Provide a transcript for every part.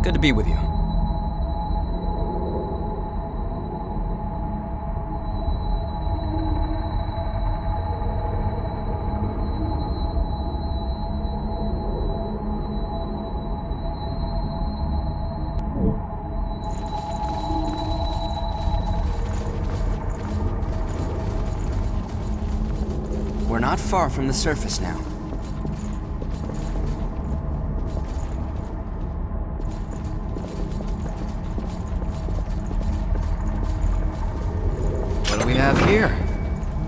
Good to be with you. We're not far from the surface now. What do we have here?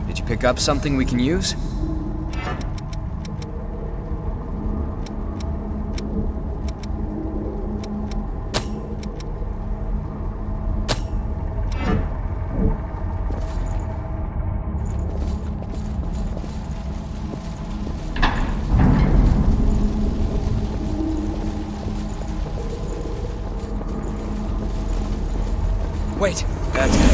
Did you pick up something we can use? Wait, that's it.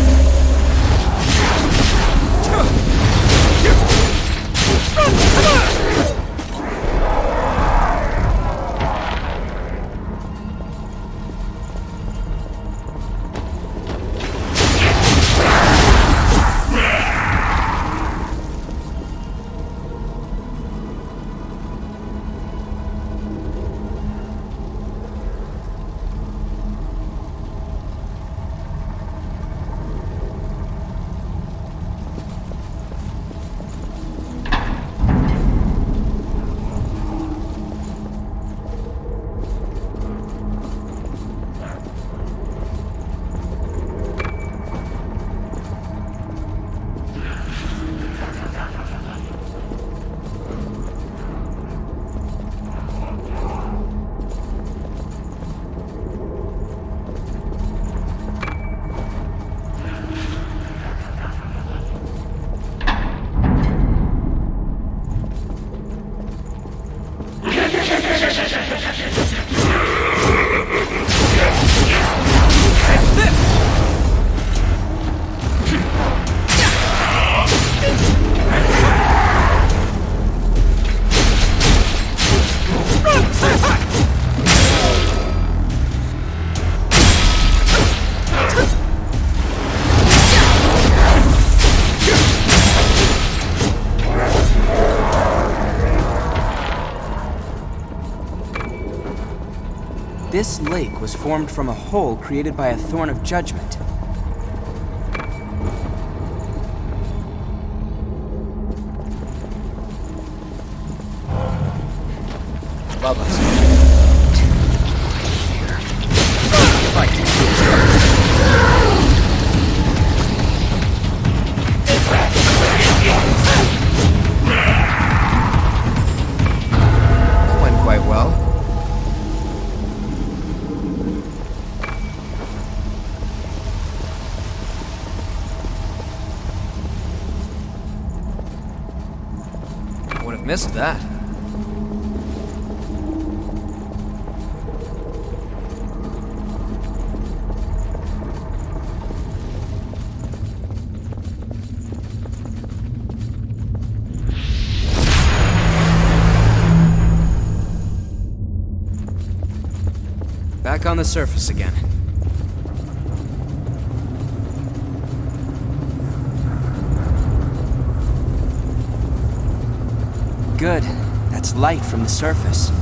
This lake was formed from a hole created by a thorn of judgment. Above us. That went quite well. Would have missed that. Back on the surface again. Good. That's light from the surface.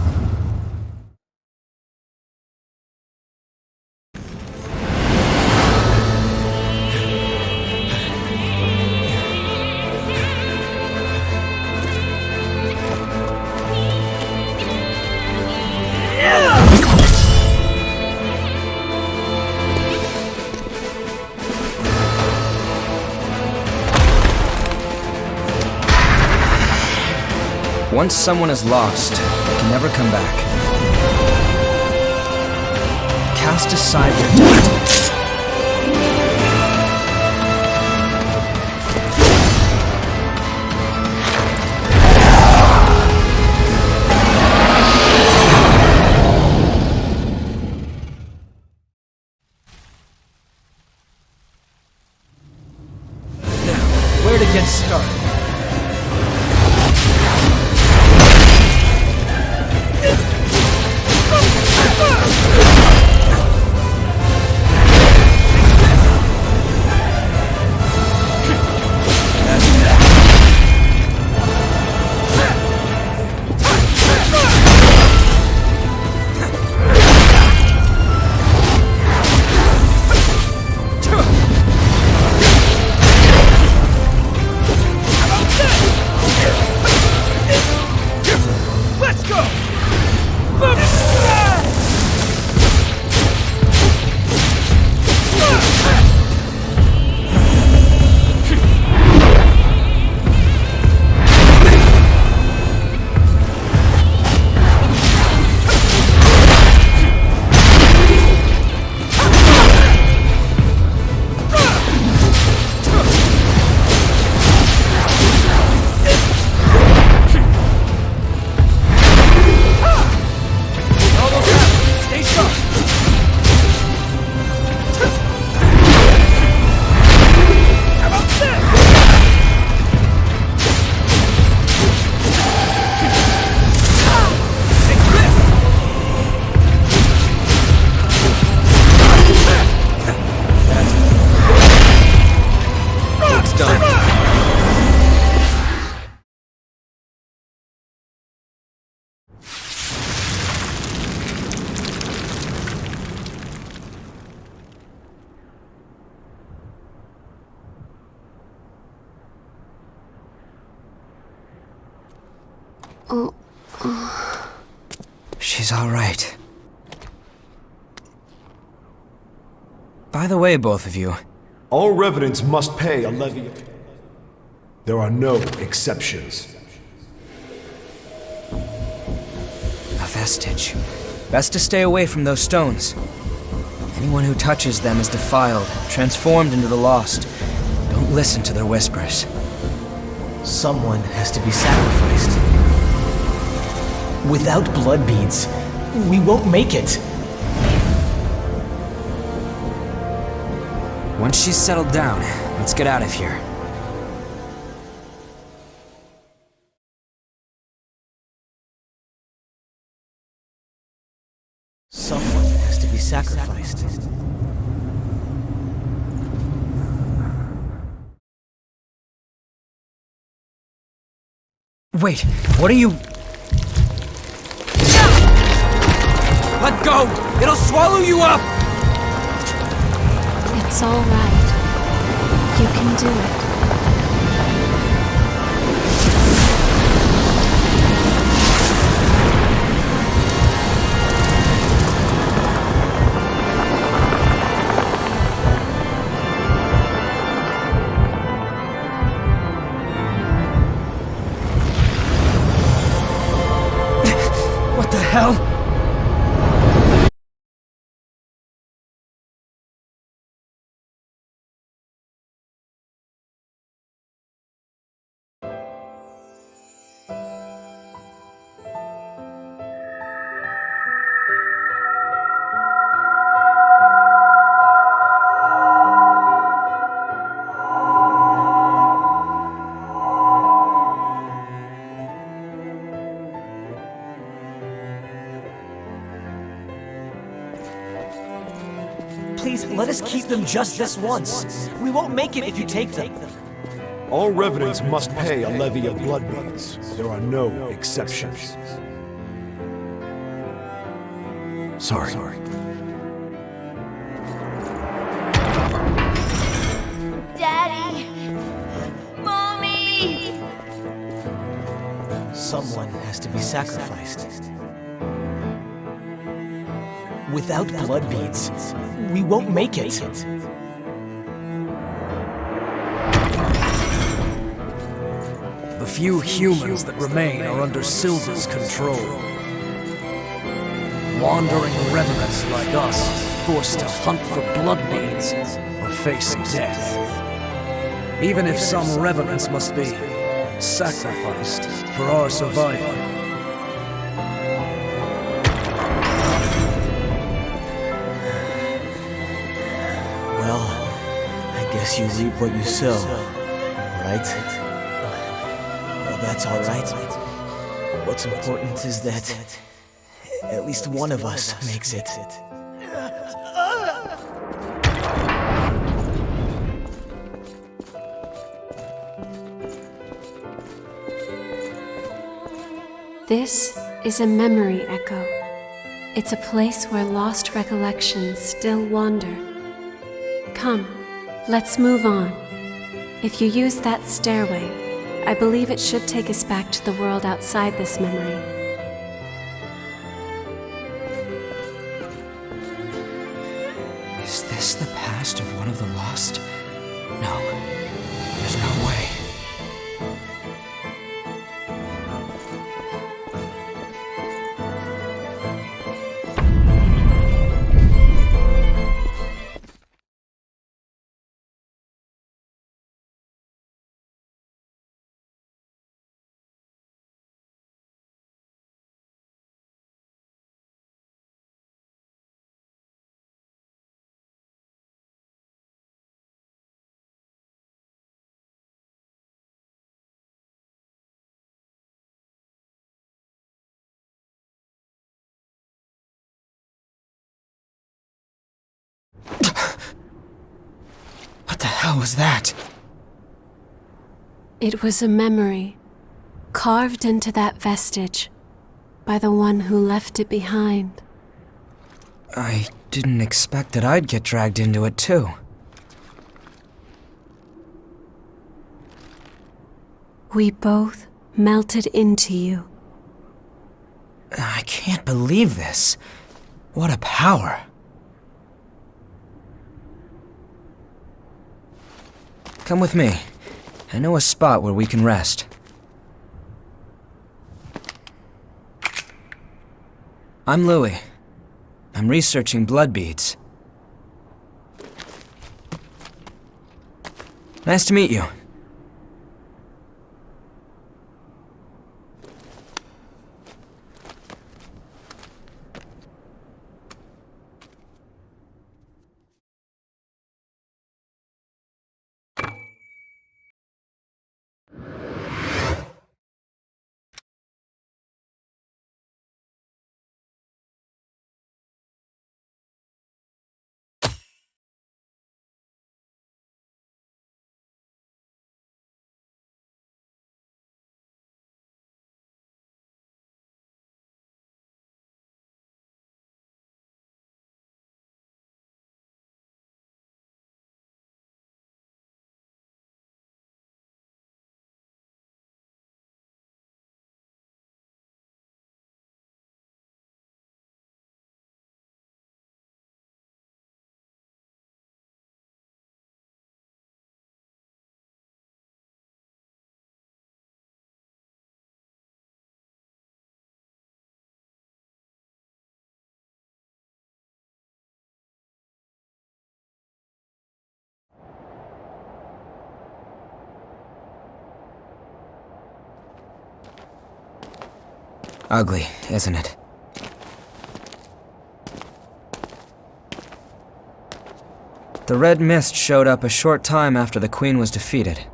Once someone is lost, they can never come back. Cast aside your doubt. Now, where to get started? She's all right. By the way, both of you. All revenants must pay a levy. There are no exceptions. A vestige. Best to stay away from those stones. Anyone who touches them is defiled, transformed into the lost. Don't listen to their whispers. Someone has to be sacrificed. Without blood beads, we won't make it. Once she's settled down, let's get out of here. Someone has to be sacrificed. Wait, what are you... Let go! It'll swallow you up! It's all right. You can do it. What the hell? Please, let us keep them just this once. We won't make it if you take them. All revenants must pay a levy of blood beads. There are no exceptions. Sorry. Daddy! Mommy! Someone has to be sacrificed. Without blood beads, we won't make it. The few humans that remain are under Silver's control. Wandering revenants like us, forced to hunt for blood beads, or facing death. Even if some revenants must be sacrificed for our survival. Well, I guess you reap what you sow, right? Well, that's all right. What's important is that at least one of us makes it. This is a memory echo. It's a place where lost recollections still wander. Come, let's move on. If you use that stairway, I believe it should take us back to the world outside this memory. Is this the past of one of the lost? No, there's no way. hell was that? It was a memory, carved into that vestige by the one who left it behind. I didn't expect that I'd get dragged into it, too. We both melted into you. I can't believe this. What a power. Come with me. I know a spot where we can rest. I'm Louis. I'm researching blood beads. Nice to meet you. Ugly, isn't it? The red mist showed up a short time after the Queen was defeated.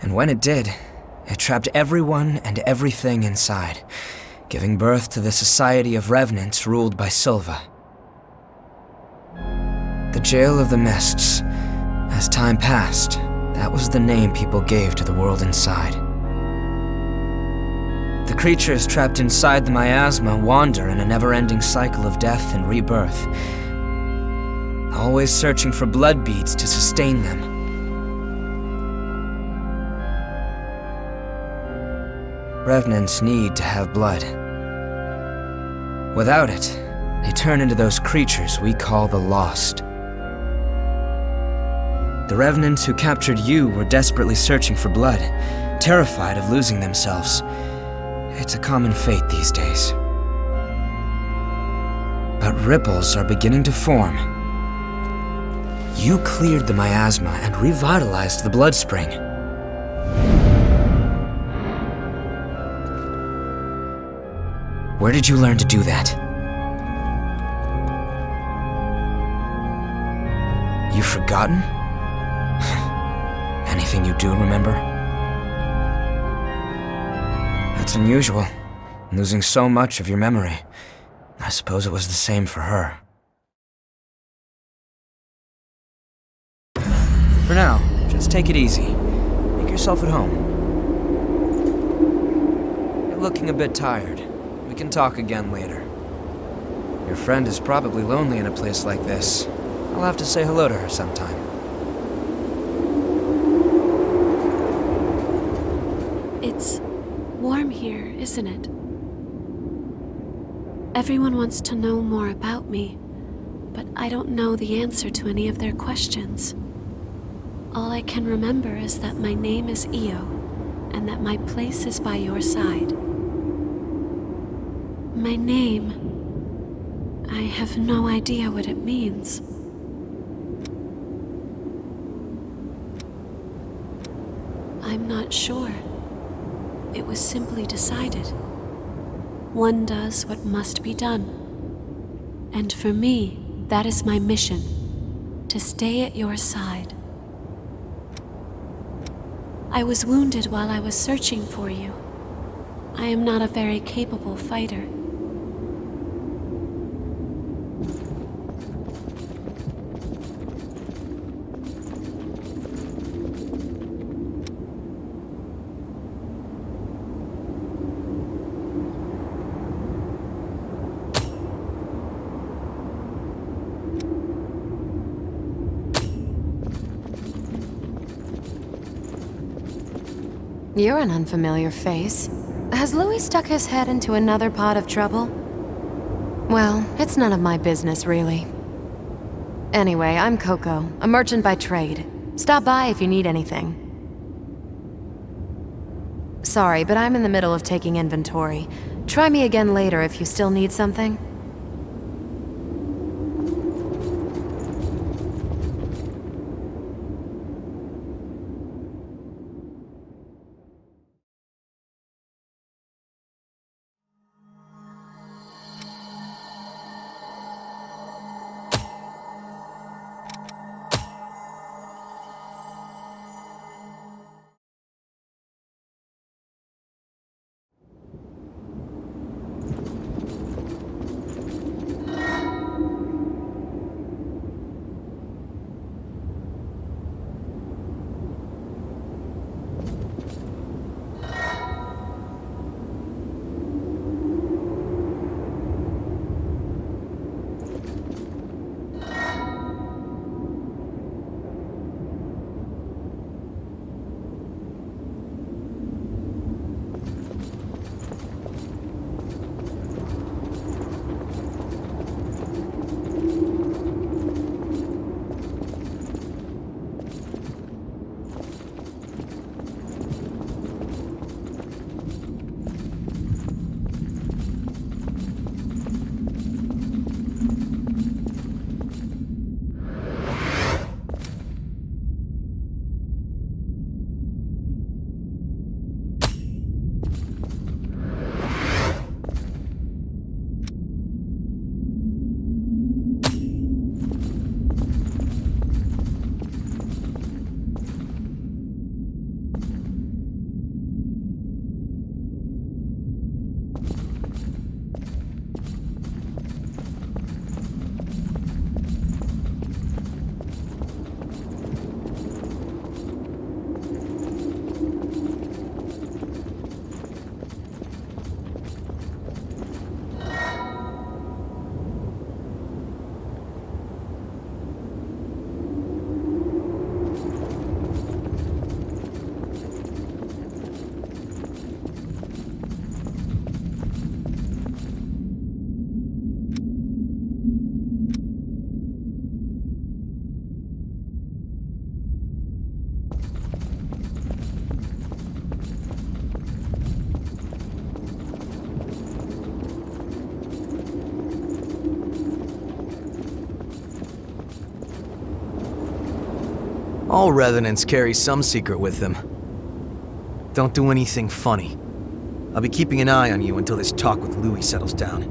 And when it did, it trapped everyone and everything inside, giving birth to the Society of Revenants ruled by Silva. The Jail of the Mists. As time passed, that was the name people gave to the world inside. The creatures trapped inside the miasma wander in a never-ending cycle of death and rebirth, always searching for blood beads to sustain them. Revenants need to have blood. Without it, they turn into those creatures we call the Lost. The Revenants who captured you were desperately searching for blood, terrified of losing themselves. It's a common fate these days. But ripples are beginning to form. You cleared the miasma and revitalized the blood spring. Where did you learn to do that? You've forgotten? Anything you do remember? That's unusual, losing so much of your memory. I suppose it was the same for her. For now, just take it easy. Make yourself at home. You're looking a bit tired. We can talk again later. Your friend is probably lonely in a place like this. I'll have to say hello to her sometime. It's warm here, isn't it? Everyone wants to know more about me, but I don't know the answer to any of their questions. All I can remember is that my name is Io, and that my place is by your side. My name, I have no idea what it means. I'm not sure. It was simply decided. One does what must be done. And for me, that is my mission, to stay at your side. I was wounded while I was searching for you. I am not a very capable fighter. You're an unfamiliar face. Has Louis stuck his head into another pot of trouble? Well, it's none of my business, really. Anyway, I'm Coco, a merchant by trade. Stop by if you need anything. Sorry, but I'm in the middle of taking inventory. Try me again later if you still need something. All revenants carry some secret with them. Don't do anything funny. I'll be keeping an eye on you until this talk with Louis settles down.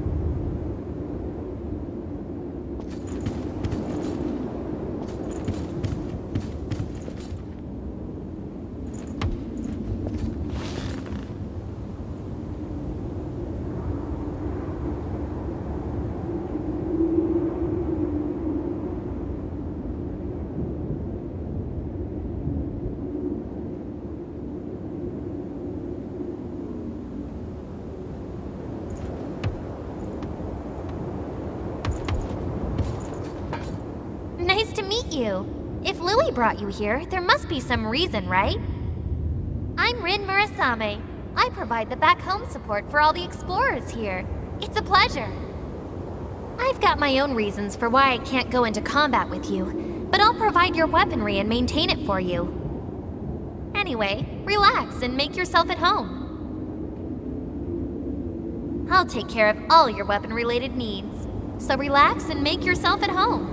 Nice to meet you. If Louis brought you here, there must be some reason, right? I'm Rin Murasame. I provide the back home support for all the explorers here. It's a pleasure. I've got my own reasons for why I can't go into combat with you, but I'll provide your weaponry and maintain it for you. Anyway, relax and make yourself at home. I'll take care of all your weapon-related needs, so relax and make yourself at home.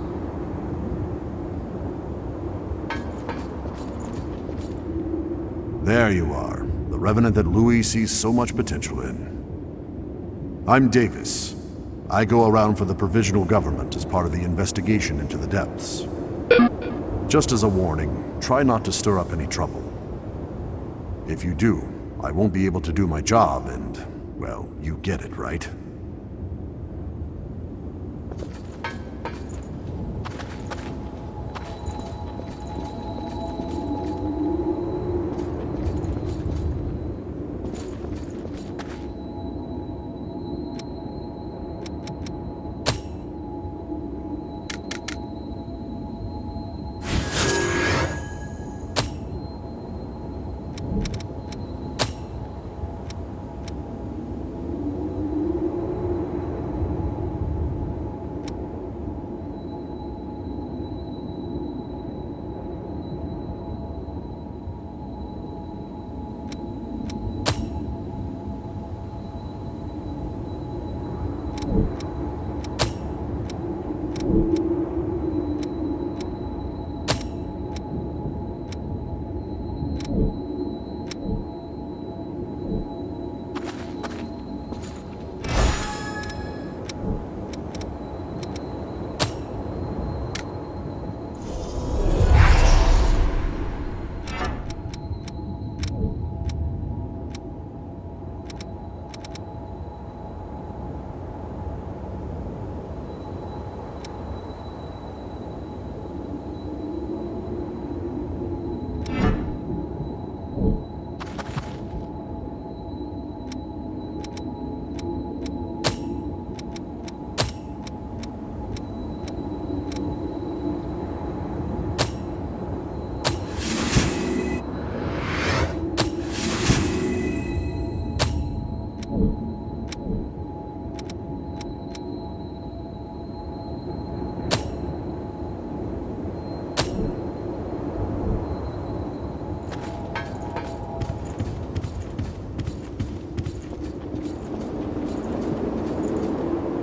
There you are, the Revenant that Louis sees so much potential in. I'm Davis. I go around for the provisional government as part of the investigation into the depths. Just as a warning, try not to stir up any trouble. If you do, I won't be able to do my job and, well, you get it, right?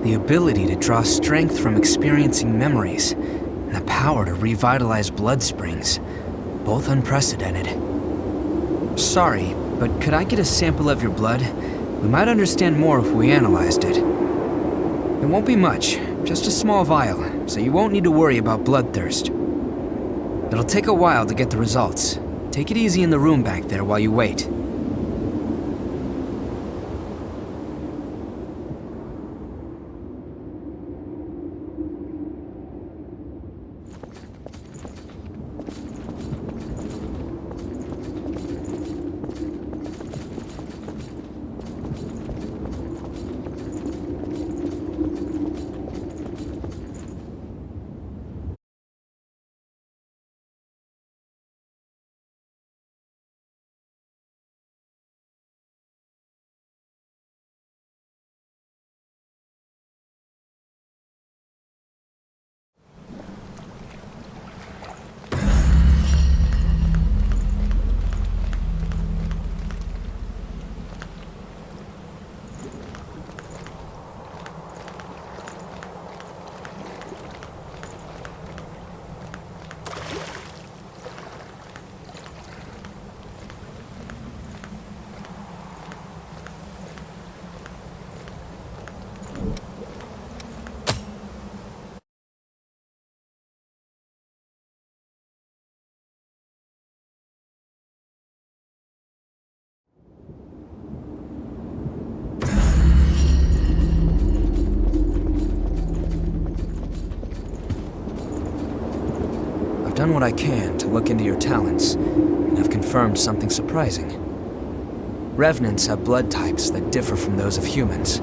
The ability to draw strength from experiencing memories, and the power to revitalize blood springs. Both unprecedented. Sorry, but could I get a sample of your blood? We might understand more if we analyzed it. It won't be much, just a small vial, so you won't need to worry about bloodthirst. It'll take a while to get the results. Take it easy in the room back there while you wait. I've done what I can to look into your talents, and I've confirmed something surprising. Revenants have blood types that differ from those of humans.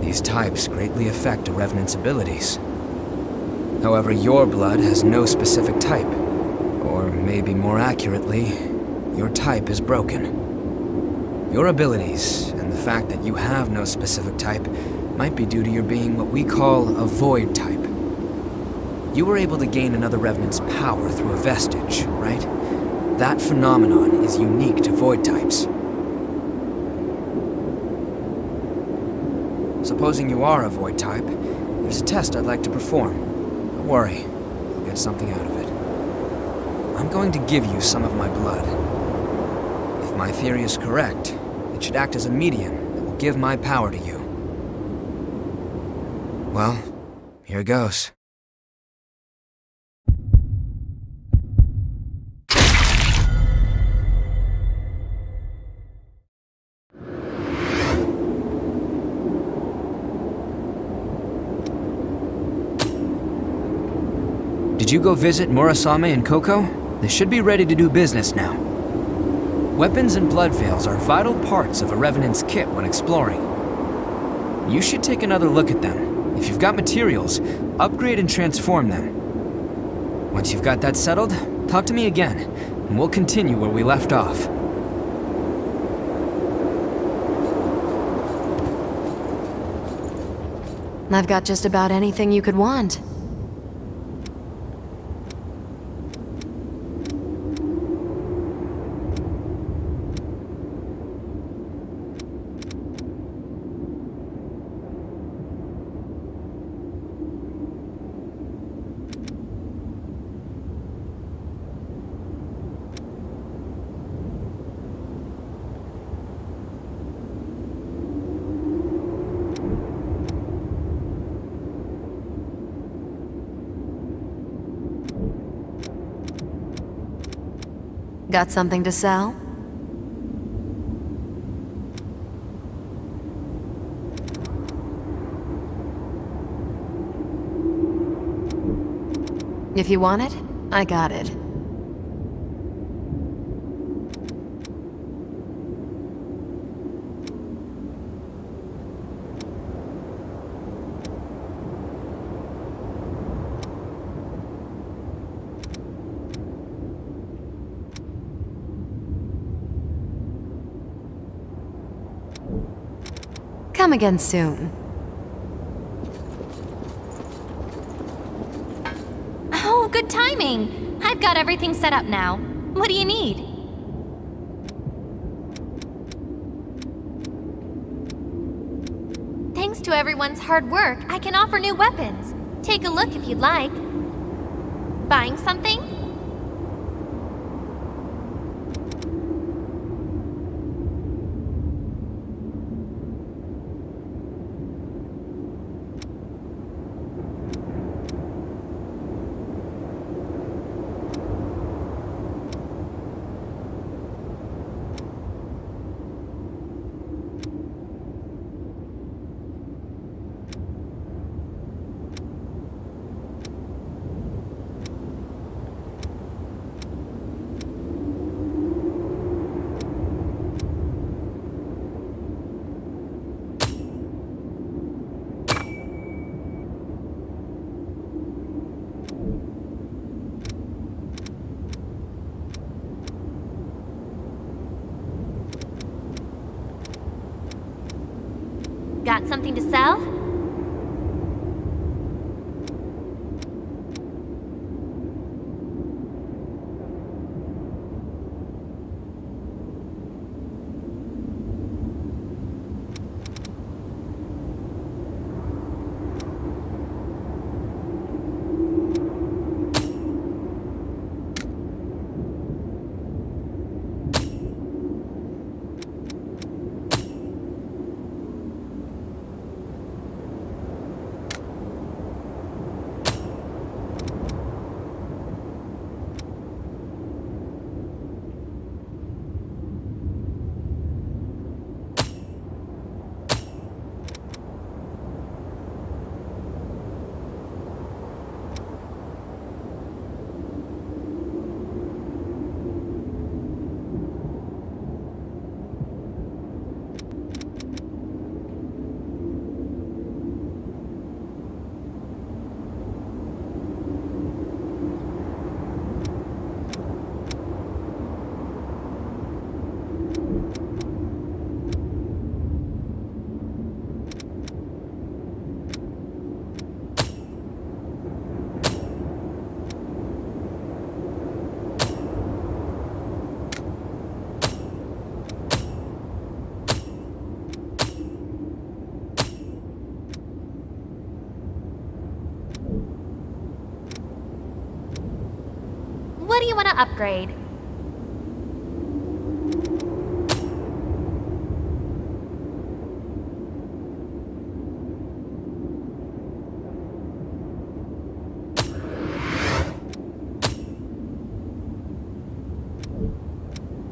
These types greatly affect a Revenant's abilities. However, your blood has no specific type. Or maybe more accurately, your type is broken. Your abilities, and the fact that you have no specific type, might be due to your being what we call a void type. You were able to gain another Revenant's power through a vestige, right? That phenomenon is unique to void types. Supposing you are a void type, there's a test I'd like to perform. Don't worry, you'll get something out of it. I'm going to give you some of my blood. If my theory is correct, it should act as a medium that will give my power to you. Well, here goes. Did you go visit Murasame and Koko? They should be ready to do business now. Weapons and blood veils are vital parts of a Revenant's kit when exploring. You should take another look at them. If you've got materials, upgrade and transform them. Once you've got that settled, talk to me again, and we'll continue where we left off. I've got just about anything you could want. Got something to sell? If you want it, I got it. Come again soon. Oh, good timing. I've got everything set up now. What do you need? Thanks to everyone's hard work, I can offer new weapons. Take a look if you'd like. Buying something? Got something to sell? What do you want to upgrade?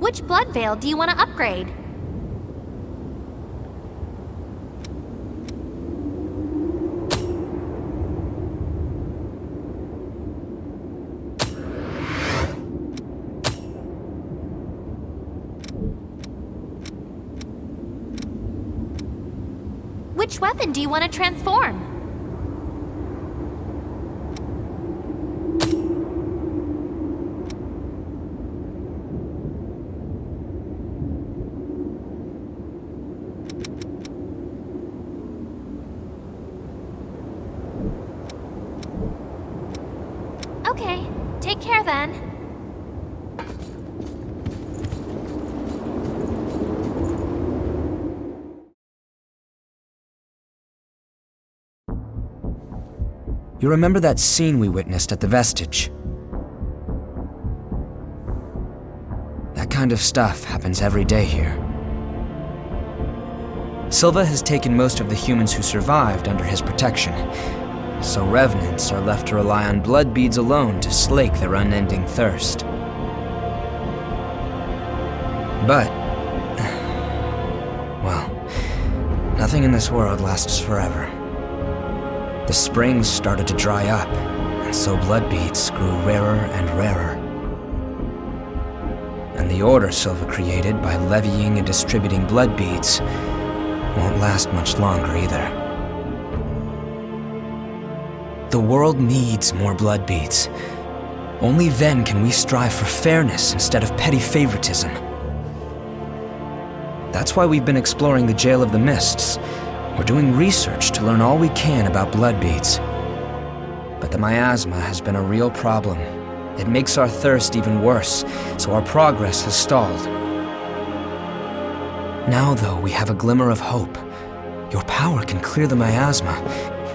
Which blood veil do you want to upgrade? Which weapon do you want to transform? Okay, take care then. You remember that scene we witnessed at the Vestige? That kind of stuff happens every day here. Silva has taken most of the humans who survived under his protection, so revenants are left to rely on blood beads alone to slake their unending thirst. But, well, nothing in this world lasts forever. The springs started to dry up, and so blood beads grew rarer and rarer. And the order Silva created by levying and distributing blood beads won't last much longer either. The world needs more blood beads. Only then can we strive for fairness instead of petty favoritism. That's why we've been exploring the Jail of the Mists. We're doing research to learn all we can about blood beads. But the miasma has been a real problem. It makes our thirst even worse, so our progress has stalled. Now, though, we have a glimmer of hope. Your power can clear the miasma.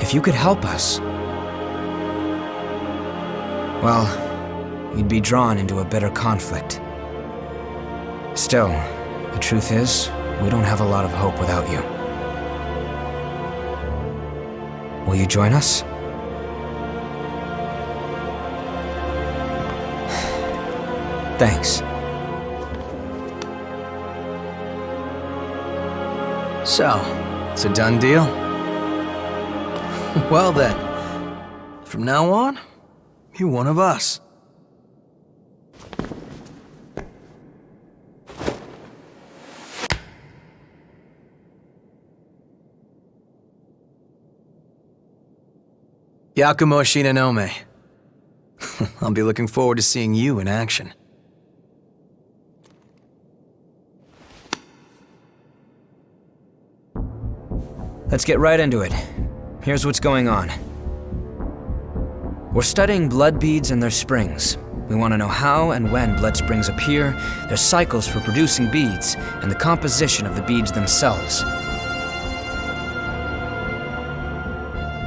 If you could help us... well, you'd be drawn into a bitter conflict. Still, the truth is, we don't have a lot of hope without you. Will you join us? Thanks. So, it's a done deal? Well then, from now on, you're one of us. Yakumo Shinonome. I'll be looking forward to seeing you in action. Let's get right into it. Here's what's going on. We're studying blood beads and their springs. We want to know how and when blood springs appear, their cycles for producing beads, and the composition of the beads themselves.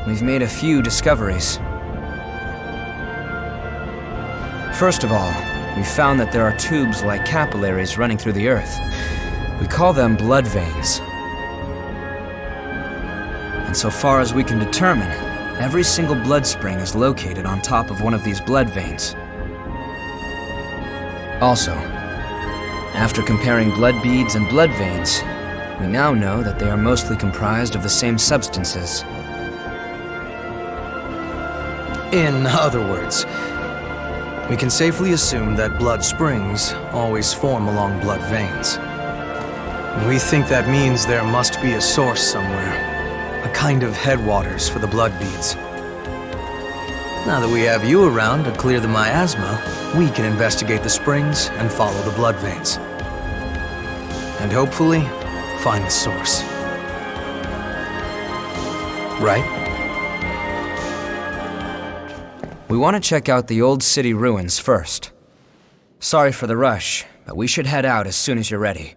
We've made a few discoveries. First of all, we found that there are tubes like capillaries running through the earth. We call them blood veins. And so far as we can determine, every single blood spring is located on top of one of these blood veins. Also, after comparing blood beads and blood veins, we now know that they are mostly comprised of the same substances. In other words, we can safely assume that blood springs always form along blood veins. We think that means there must be a source somewhere. A kind of headwaters for the blood beads. Now that we have you around to clear the miasma, we can investigate the springs and follow the blood veins. And hopefully, find the source. Right? We want to check out the old city ruins first. Sorry for the rush, but we should head out as soon as you're ready.